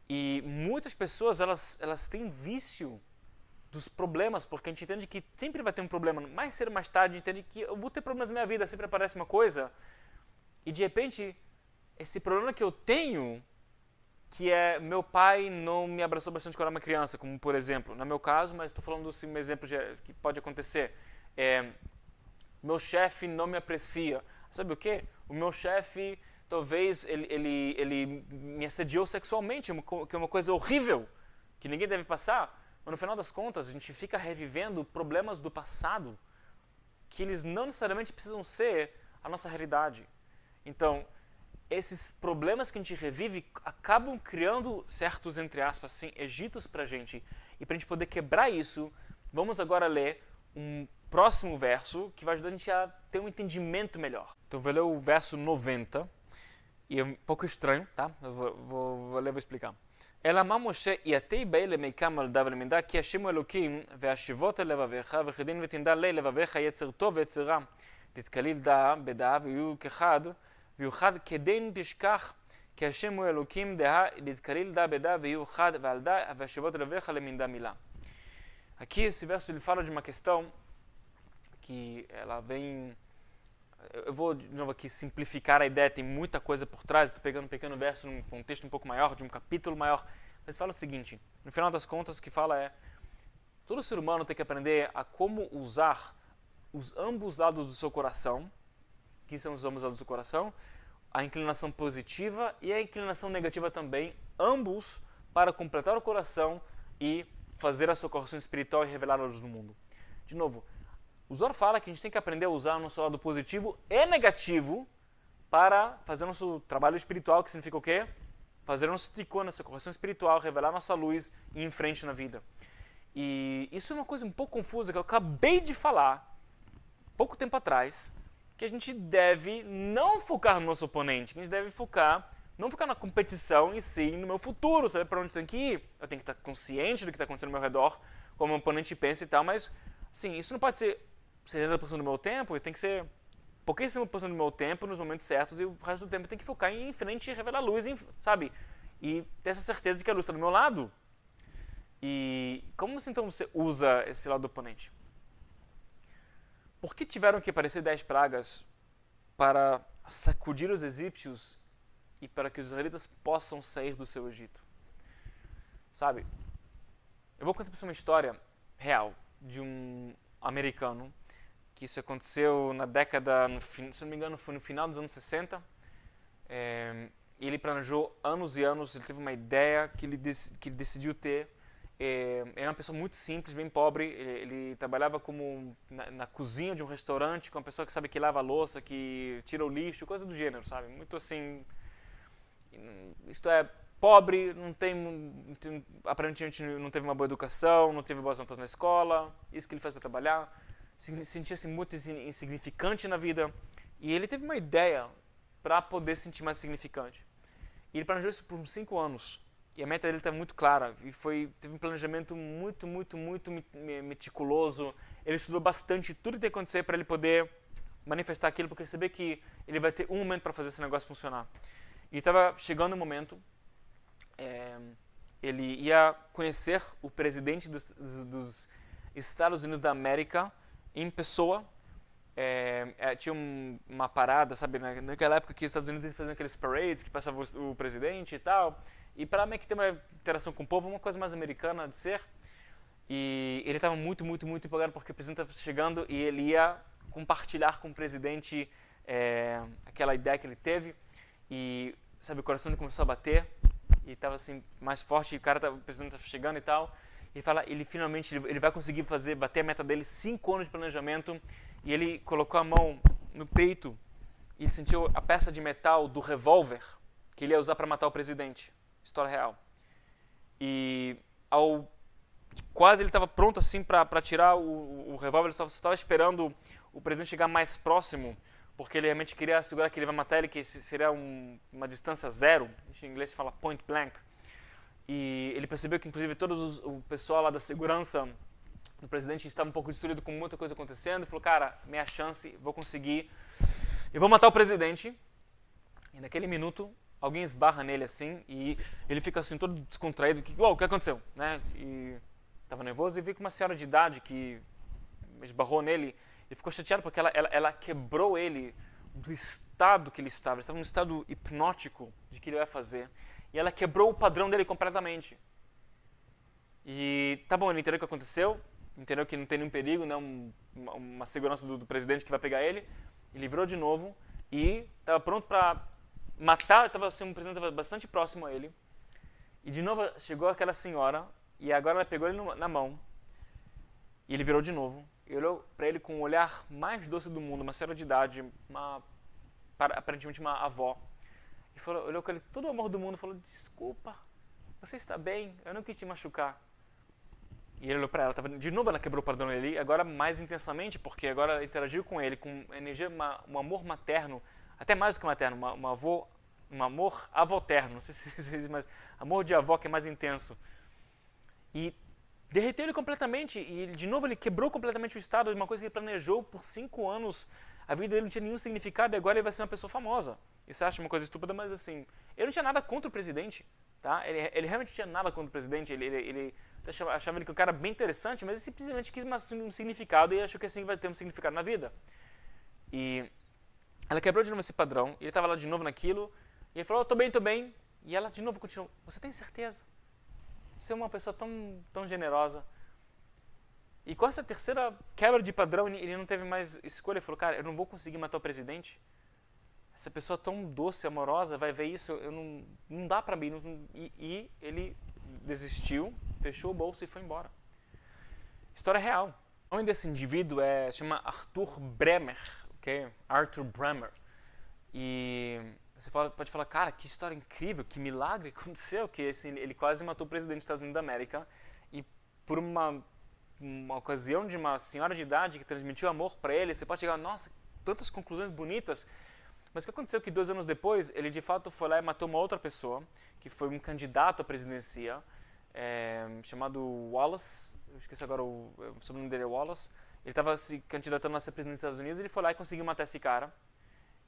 S1: E muitas pessoas, elas têm vício dos problemas, porque a gente entende que sempre vai ter um problema. Mais cedo ou mais tarde, a gente entende que eu vou ter problemas na minha vida, sempre aparece uma coisa. E de repente, esse problema que eu tenho, que é meu pai não me abraçou bastante quando eu era uma criança, como por exemplo, no meu caso, mas estou falando assim, um exemplo que pode acontecer. Meu chefe não me aprecia. Sabe o quê? O meu chefe, talvez, ele me assediou sexualmente, que é uma coisa horrível, que ninguém deve passar. Mas no final das contas, a gente fica revivendo problemas do passado que eles não necessariamente precisam ser a nossa realidade. Então, esses problemas que a gente revive acabam criando certos, entre aspas, assim, egitos para a gente. E para a gente poder quebrar isso, vamos agora ler um próximo verso que vai ajudar a gente a ter um entendimento melhor. Então, eu vou ler o verso 90. E é um pouco estranho, tá? Eu vou ler e vou explicar. אלא מה משה יתי בי למיקם על דו ולמינדה כי השמו אלוקים והשיבות אל לבביך וכדין ותנדה לי לבביך יצר טוב ויצר רע תתקליל דעה בדעה ויהיו כאחד ויוחד כדין תשכח כי השמו אלוקים דעה תתקליל דעה בדעה ויהיו אחד ועל דעה והשיבות אל לבביך למינדה מילה. Aqui esse verso ele fala de uma questão que ela vem... Eu vou, de novo, aqui simplificar a ideia, tem muita coisa por trás, estou pegando um pequeno verso num contexto um pouco maior, de um capítulo maior, mas fala o seguinte, no final das contas, o que fala é, todo ser humano tem que aprender a como usar os ambos lados do seu coração, que são os ambos lados do coração, a inclinação positiva e a inclinação negativa também, ambos para completar o coração e fazer a sua correção espiritual e revelar a luz no mundo. De novo, o Zohar fala que a gente tem que aprender a usar o nosso lado positivo e negativo para fazer o nosso trabalho espiritual, que significa o quê? Fazer o nosso tricô, nossa correção espiritual, revelar nossa luz e ir em frente na vida. E isso é uma coisa um pouco confusa que eu acabei de falar, pouco tempo atrás, que a gente deve não focar no nosso oponente, que a gente deve não focar na competição e sim no meu futuro, saber para onde eu tenho que ir. Eu tenho que estar consciente do que está acontecendo ao meu redor, como o oponente pensa e tal, mas sim, isso não pode ser 70% do meu tempo, tem que ser pouquíssimo por cento do meu tempo nos momentos certos e o resto do tempo tem que focar em frente e revelar a luz, sabe? E ter essa certeza de que a luz está do meu lado. E como então você usa esse lado do oponente? Por que tiveram que aparecer 10 pragas para sacudir os egípcios e para que os israelitas possam sair do seu Egito? Sabe? Eu vou contar para você uma história real de um americano, que isso aconteceu na década, se não me engano, foi no final dos anos 60. Ele planejou anos e anos, ele teve uma ideia que ele decidiu ter. Era uma pessoa muito simples, bem pobre. Ele trabalhava como na cozinha de um restaurante, com uma pessoa que sabe que lava a louça, que tira o lixo, coisa do gênero, sabe? Muito assim, isto é, pobre, aparentemente não teve uma boa educação, não teve boas notas na escola, isso que ele faz para trabalhar, se sentia-se muito insignificante na vida, e ele teve uma ideia para poder se sentir mais significante. E ele planejou isso por uns 5 anos, e a meta dele estava muito clara, e teve um planejamento muito meticuloso, ele estudou bastante tudo que tem que acontecer para ele poder manifestar aquilo, porque ele sabia que ele vai ter um momento para fazer esse negócio funcionar. E estava chegando o momento, ele ia conhecer o presidente dos Estados Unidos da América em pessoa. Tinha uma parada, sabe, naquela época que os Estados Unidos faziam aqueles parades que passava o presidente e tal, e para meio que ter uma interação com o povo, uma coisa mais americana de ser. E ele estava muito empolgado porque o presidente estava chegando e ele ia compartilhar com o presidente aquela ideia que ele teve. E, sabe, o coração dele começou a bater e estava assim mais forte, e o presidente estava chegando e tal. Ele fala, ele finalmente ele vai conseguir bater a meta dele, 5 anos de planejamento, e ele colocou a mão no peito e sentiu a peça de metal do revólver que ele ia usar para matar o presidente. História real. E ao quase ele estava pronto assim para tirar o revólver, ele só estava esperando o presidente chegar mais próximo, porque ele realmente queria assegurar que ele vai matar ele, que seria uma distância zero, em inglês se fala point blank. E ele percebeu que inclusive o pessoal lá da segurança do presidente estava um pouco destruído com muita coisa acontecendo, e falou, cara, minha chance, vou conseguir, eu vou matar o presidente. E naquele minuto, alguém esbarra nele assim, e ele fica assim todo descontraído, o que aconteceu? Né? E estava nervoso, e viu que uma senhora de idade que esbarrou nele, ele ficou chateado porque ela quebrou ele do estado que ele estava num estado hipnótico de que ele ia fazer, e ela quebrou o padrão dele completamente. E tá bom, ele entendeu o que aconteceu, entendeu que não tem nenhum perigo, né, uma segurança do presidente que vai pegar ele, ele virou de novo e estava pronto para matar, um presidente estava bastante próximo a ele, e de novo chegou aquela senhora, e agora ela pegou ele na mão, e ele virou de novo, e olhou para ele com o olhar mais doce do mundo, uma senhora de idade, aparentemente uma avó, e falou, olhou com ele todo o amor do mundo e falou, desculpa, você está bem, eu não quis te machucar. E ele olhou para ela, de novo ela quebrou o padrão ali, agora mais intensamente, porque agora ela interagiu com ele, com energia, um amor materno, até mais do que materno, um amor avoterno, não sei se existe, mas amor de avó que é mais intenso. E derreteu ele completamente, e de novo ele quebrou completamente o estado de uma coisa que ele planejou por 5 anos, a vida dele não tinha nenhum significado, e agora ele vai ser uma pessoa famosa. E você acha uma coisa estúpida, mas assim, ele não tinha nada contra o presidente, tá? Ele realmente não tinha nada contra o presidente, ele achava ele que um cara bem interessante, mas ele simplesmente quis um significado e achou que assim vai ter um significado na vida. E ela quebrou de novo esse padrão, ele estava lá de novo naquilo, e ele falou, tô bem, e ela de novo continuou, você tem certeza? Você é uma pessoa tão generosa. E com essa terceira quebra de padrão, ele não teve mais escolha, ele falou, cara, eu não vou conseguir matar o presidente, essa pessoa tão doce, amorosa, vai ver isso, não dá pra mim, e ele desistiu, fechou o bolso e foi embora. História real. O nome desse indivíduo chama Arthur Bremer, ok? Arthur Bremer. E você pode falar, cara, que história incrível, que milagre aconteceu, que assim, ele quase matou o presidente dos Estados Unidos da América, e por uma ocasião de uma senhora de idade que transmitiu amor para ele, você pode chegar, nossa, tantas conclusões bonitas. Mas o que aconteceu é que 2 anos depois, ele de fato foi lá e matou uma outra pessoa, que foi um candidato à presidência, chamado Wallace, eu esqueci agora o sobrenome dele é Wallace, ele estava se candidatando a ser presidente dos Estados Unidos, ele foi lá e conseguiu matar esse cara,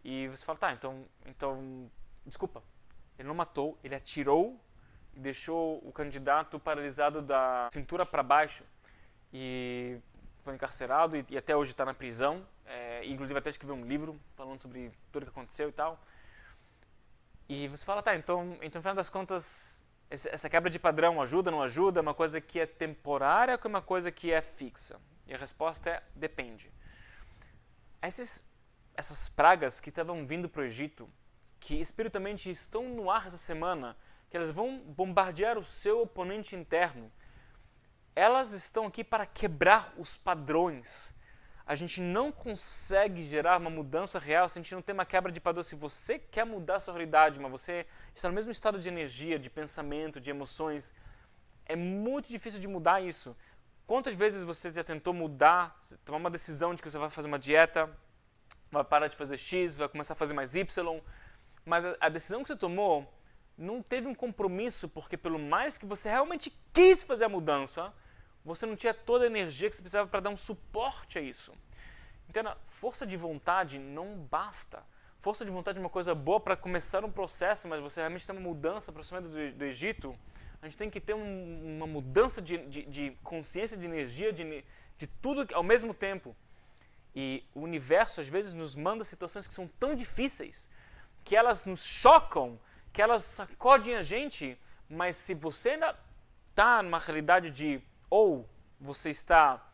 S1: e você fala, tá, então, desculpa, ele não matou, ele atirou e deixou o candidato paralisado da cintura para baixo, e foi encarcerado e até hoje está na prisão, inclusive até escreveu um livro falando sobre tudo o que aconteceu e tal. E você fala, tá, então no final das contas, essa quebra de padrão ajuda, não ajuda? É uma coisa que é temporária ou é uma coisa que é fixa? E a resposta é, depende. Essas pragas que estavam vindo para o Egito, que espiritualmente estão no ar essa semana, que elas vão bombardear o seu oponente interno, elas estão aqui para quebrar os padrões. A gente não consegue gerar uma mudança real se a gente não tem uma quebra de padrão. Se você quer mudar a sua realidade, mas você está no mesmo estado de energia, de pensamento, de emoções, é muito difícil de mudar isso. Quantas vezes você já tentou mudar, tomar uma decisão de que você vai fazer uma dieta, vai parar de fazer X, vai começar a fazer mais Y, mas a decisão que você tomou não teve um compromisso, porque pelo mais que você realmente quis fazer a mudança, você não tinha toda a energia que você precisava para dar um suporte a isso. Então, força de vontade não basta. Força de vontade é uma coisa boa para começar um processo, mas você realmente tem uma mudança aproximadamente do Egito, a gente tem que ter uma mudança de consciência, de energia, de tudo ao mesmo tempo. E o universo, às vezes, nos manda situações que são tão difíceis, que elas nos chocam, que elas sacodem a gente, mas se você ainda está numa realidade ou você está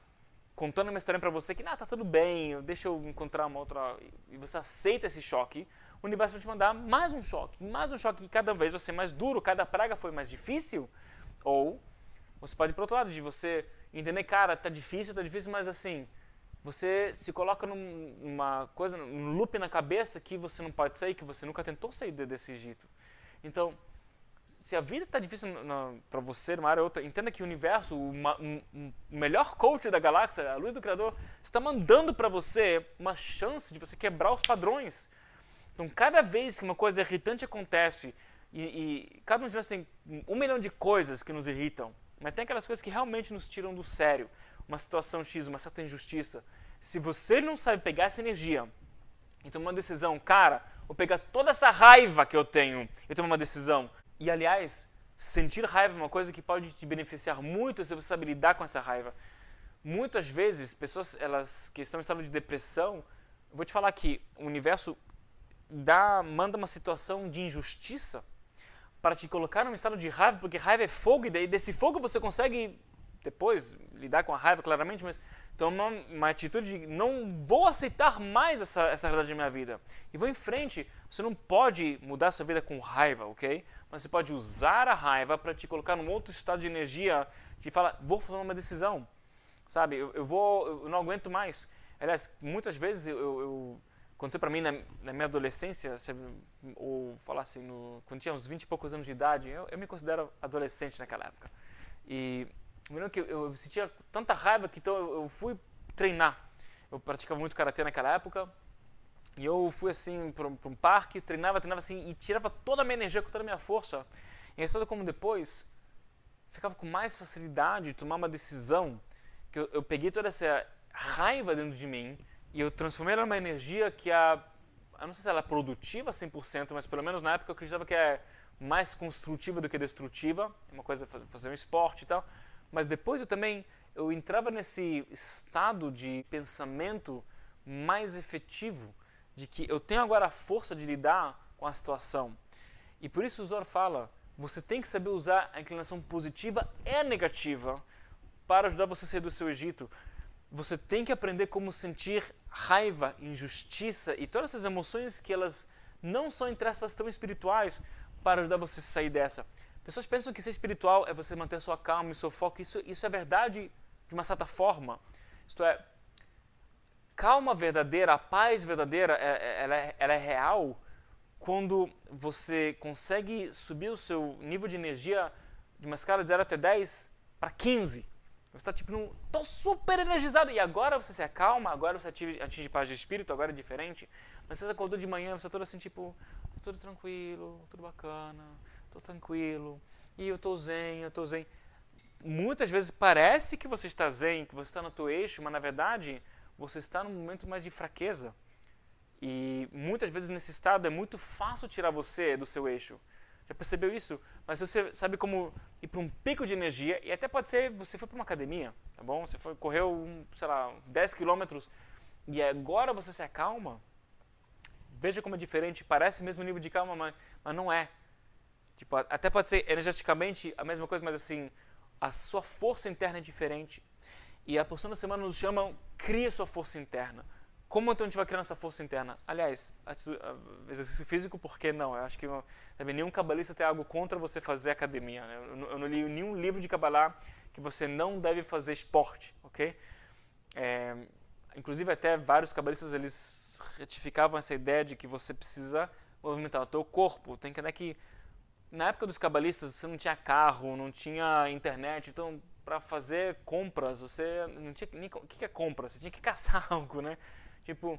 S1: contando uma história para você que, tá tudo bem, deixa eu encontrar uma outra, e você aceita esse choque, o universo vai te mandar mais um choque, e cada vez vai ser mais duro, cada praga foi mais difícil. Ou você pode ir para o outro lado, de você entender, cara, tá difícil, mas assim, você se coloca num loop na cabeça que você não pode sair, que você nunca tentou sair desse Egito. Então, Se a vida está difícil para você numa área ou outra, entenda que o universo, o melhor coach da galáxia, a luz do Criador, está mandando para você uma chance de você quebrar os padrões. Então, cada vez que uma coisa irritante acontece, e cada um de nós tem 1 milhão de coisas que nos irritam, mas tem aquelas coisas que realmente nos tiram do sério, uma situação X, uma certa injustiça. Se você não sabe pegar essa energia e tomar uma decisão, cara, vou pegar toda essa raiva que eu tenho e tomar uma decisão. E, aliás, sentir raiva é uma coisa que pode te beneficiar muito se você sabe lidar com essa raiva. Muitas vezes, pessoas que estão em estado de depressão, eu vou te falar que o universo manda uma situação de injustiça para te colocar num estado de raiva, porque raiva é fogo, e daí desse fogo você consegue depois lidar com a raiva, claramente, mas tomar uma atitude de não vou aceitar mais essa realidade da minha vida. E vou em frente. Você não pode mudar a sua vida com raiva, ok? Mas você pode usar a raiva para te colocar num outro estado de energia que fala, vou tomar uma decisão, sabe? Eu não aguento mais. Aliás, muitas vezes aconteceu para mim na minha adolescência, ou falar assim, quando tinha uns 20 e poucos anos de idade, eu me considero adolescente naquela época. E eu lembro que eu sentia tanta raiva que então eu fui treinar. Eu praticava muito karatê naquela época. E eu fui assim para um parque, treinava assim e tirava toda a minha energia, com toda a minha força. E é como depois ficava com mais facilidade de tomar uma decisão, que eu peguei toda essa raiva dentro de mim e eu transformei ela numa energia que eu não sei se ela é produtiva 100%, mas pelo menos na época eu acreditava que é mais construtiva do que destrutiva. É uma coisa fazer um esporte e tal. Mas depois eu entrava nesse estado de pensamento mais efetivo, de que eu tenho agora a força de lidar com a situação. E por isso o Zohar fala, você tem que saber usar a inclinação positiva e negativa para ajudar você a sair do seu Egito. Você tem que aprender como sentir raiva, injustiça e todas essas emoções que elas não são, entre aspas, tão espirituais, para ajudar você a sair dessa. Pessoas pensam que ser espiritual é você manter a sua calma e seu foco. Isso é verdade de uma certa forma. Isto é, calma verdadeira, a paz verdadeira, ela é real quando você consegue subir o seu nível de energia de uma escala de 0 até 10 para 15. Você está tipo, tô super energizado, e agora você se acalma, agora você atinge paz de espírito, agora é diferente. Mas você acordou de manhã, você está todo assim, tipo, tudo tranquilo, tudo bacana, tô tranquilo, e eu tô zen. Muitas vezes parece que você está zen, que você está no teu eixo, mas na verdade você está num momento mais de fraqueza. E muitas vezes nesse estado é muito fácil tirar você do seu eixo. Já percebeu isso? Mas você sabe como ir para um pico de energia, e até pode ser você foi para uma academia, tá bom? Você correu, sei lá, 10 quilômetros, e agora você se acalma. Veja como é diferente, parece o mesmo nível de calma, mas não é. Tipo, até pode ser energeticamente a mesma coisa, mas assim, a sua força interna é diferente. E a porção da semana nos chama, cria sua força interna. Como então a gente vai criar essa força interna? Aliás, exercício físico, por que não? Eu acho que nenhum cabalista tem algo contra você fazer academia. Né? Eu não li nenhum livro de cabalá que você não deve fazer esporte, ok? Inclusive até vários cabalistas eles retificavam essa ideia de que você precisa movimentar o teu corpo. Tem que entender que na época dos cabalistas você não tinha carro, não tinha internet, então para fazer compras você não tinha nem o que é compra, você tinha que caçar algo, né? Tipo,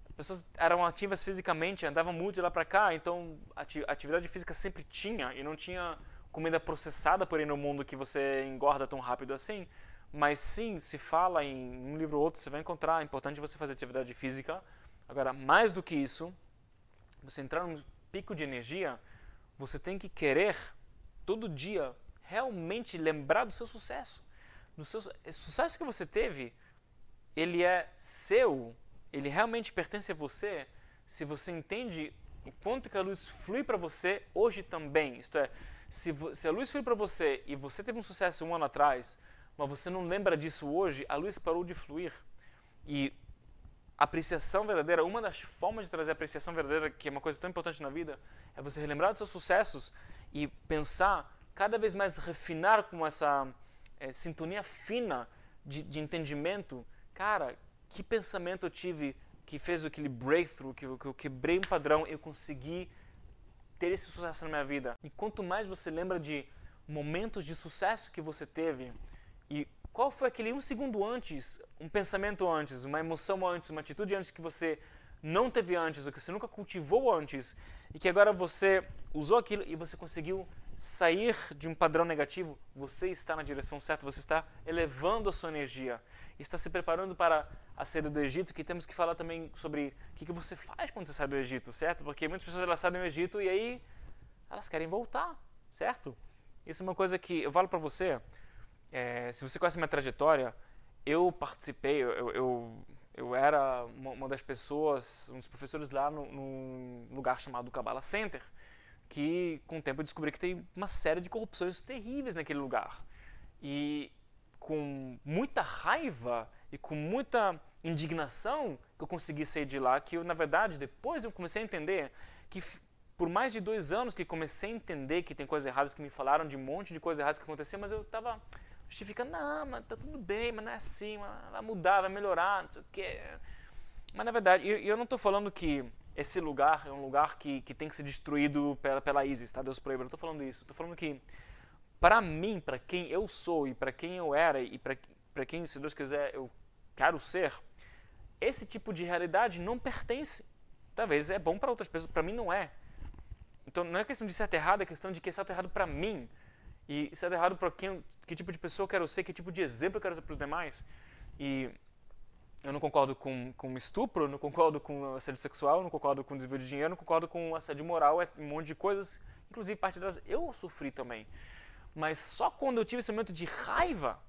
S1: as pessoas eram ativas fisicamente, andavam muito de lá para cá, então a atividade física sempre tinha, e não tinha comida processada por aí no mundo que você engorda tão rápido assim. Mas sim, se fala em um livro ou outro, você vai encontrar, é importante você fazer atividade física. Agora, mais do que isso, você entrar num pico de energia, você tem que querer, todo dia, realmente lembrar do seu sucesso. Esse sucesso que você teve, ele é seu, ele realmente pertence a você, se você entende o quanto que a luz flui para você hoje também. Isto é, se a luz flui para você e você teve um sucesso 1 ano atrás, mas você não lembra disso hoje, a luz parou de fluir. E a apreciação verdadeira, uma das formas de trazer a apreciação verdadeira, que é uma coisa tão importante na vida, é você relembrar dos seus sucessos e pensar, cada vez mais refinar com essa sintonia fina de entendimento. Cara, que pensamento eu tive que fez aquele breakthrough, que eu quebrei um padrão, eu consegui ter esse sucesso na minha vida. E quanto mais você lembra de momentos de sucesso que você teve e qual foi aquele um segundo antes, um pensamento antes, uma emoção antes, uma atitude antes que você não teve antes, ou que você nunca cultivou antes, e que agora você usou aquilo e você conseguiu sair de um padrão negativo, você está na direção certa, você está elevando a sua energia, está se preparando para a saída do Egito, que temos que falar também sobre o que você faz quando você sai do Egito, certo? Porque muitas pessoas elas saem do Egito e aí elas querem voltar, certo? Isso é uma coisa que eu falo para você, se você conhece minha trajetória, eu participei, eu era uma das pessoas, um dos professores lá num lugar chamado Kabbalah Center, que com o tempo eu descobri que tem uma série de corrupções terríveis naquele lugar. E com muita raiva e com muita indignação que eu consegui sair de lá, que eu, na verdade, depois eu comecei a entender que por mais de 2 anos que comecei a entender que tem coisas erradas, que me falaram de um monte de coisas erradas que aconteciam, mas eu estava justificando, não, mas tá tudo bem, mas não é assim, mas vai mudar, vai melhorar, não sei o quê. Mas na verdade, eu não estou falando que esse lugar é um lugar que tem que ser destruído pela ISIS, tá? Deus proíbe, eu não estou falando isso. Estou falando que, para mim, para quem eu sou e para quem eu era e para quem, se Deus quiser, eu quero ser, esse tipo de realidade não pertence. Talvez é bom para outras pessoas, para mim não é. Então não é questão de certo e errado, é questão de que é certo e errado para mim. E certo e errado para que tipo de pessoa eu quero ser, que tipo de exemplo eu quero ser para os demais. E eu não concordo com estupro, eu não concordo com assédio sexual, eu não concordo com desvio de dinheiro, eu não concordo com assédio moral, é um monte de coisas, inclusive parte delas eu sofri também. Mas só quando eu tive esse momento de raiva,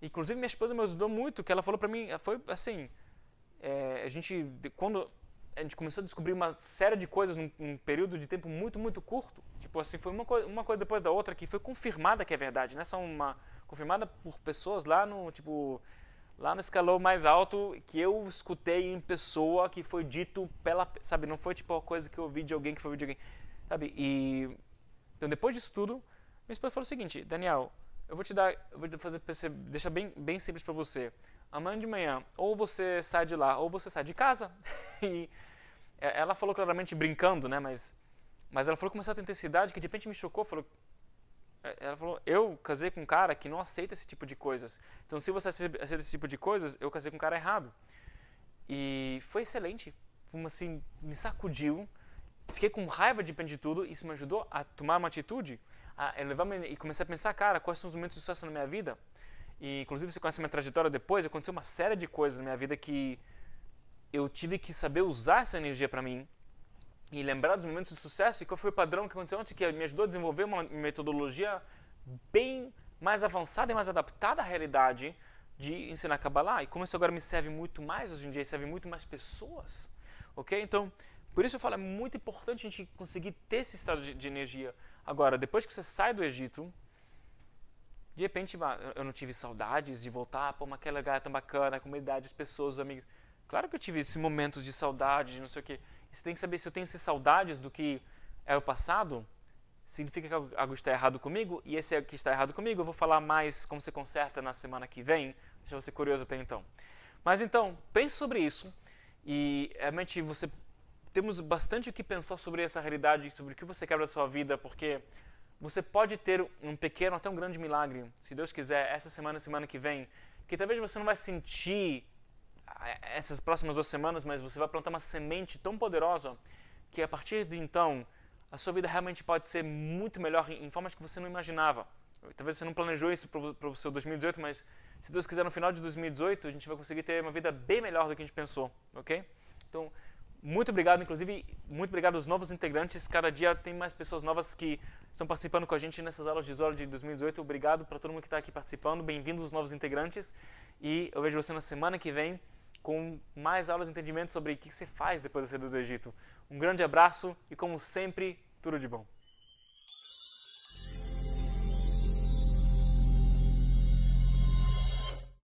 S1: inclusive minha esposa me ajudou muito, que ela falou pra mim, foi assim, quando a gente começou a descobrir uma série de coisas num período de tempo muito, muito curto, tipo assim, foi uma coisa depois da outra que foi confirmada que é verdade, não é só confirmada por pessoas lá no escalão mais alto, que eu escutei em pessoa, que foi dito sabe, não foi tipo uma coisa que eu ouvi de alguém que foi de alguém, sabe? E então depois disso tudo, minha esposa falou o seguinte: Daniel, eu vou deixar bem simples para você. Amanhã de manhã, ou você sai de lá, ou você sai de casa. E ela falou claramente brincando, né? Mas ela falou com uma certa intensidade que de repente me chocou. Ela falou, eu casei com um cara que não aceita esse tipo de coisas. Então, se você aceita esse tipo de coisas, eu casei com um cara errado. E foi excelente. Assim, me sacudiu. Fiquei com raiva de tudo. Isso me ajudou a tomar uma atitude, a elevar-me e comecei a pensar, cara, quais são os momentos de sucesso na minha vida? E, inclusive, você conhece a minha trajetória depois, aconteceu uma série de coisas na minha vida que eu tive que saber usar essa energia para mim e lembrar dos momentos de sucesso e qual foi o padrão que aconteceu antes, que me ajudou a desenvolver uma metodologia bem mais avançada e mais adaptada à realidade de ensinar Kabbalah. E como isso agora me serve muito mais hoje em dia, serve muito mais pessoas, ok? Então, por isso eu falo, é muito importante a gente conseguir ter esse estado de energia. Agora, depois que você sai do Egito, de repente eu não tive saudades de voltar, pô, mas aquela lugar tão bacana, a comunidade, as pessoas, os amigos. Claro que eu tive esses momentos de saudade, de não sei o quê. Você tem que saber se eu tenho essas saudades do que é o passado, significa que algo está errado comigo, e esse é o que está errado comigo, eu vou falar mais como você conserta na semana que vem, deixa você curioso até então. Mas então, pense sobre isso, e realmente temos bastante o que pensar sobre essa realidade, sobre o que você quer da sua vida, porque você pode ter um pequeno, até um grande milagre, se Deus quiser, essa semana que vem, que talvez você não vai sentir essas próximas 2 semanas, mas você vai plantar uma semente tão poderosa que a partir de então a sua vida realmente pode ser muito melhor em formas que você não imaginava. Talvez você não planejou isso para o seu 2018, mas se Deus quiser no final de 2018 a gente vai conseguir ter uma vida bem melhor do que a gente pensou, ok? Então, muito obrigado, inclusive, muito obrigado aos novos integrantes. Cada dia tem mais pessoas novas que estão participando com a gente nessas aulas de Zohar de 2018. Obrigado para todo mundo que está aqui participando. Bem-vindos os novos integrantes. E eu vejo você na semana que vem com mais aulas de entendimento sobre o que você faz depois da saída do Egito. Um grande abraço e, como sempre, tudo de bom.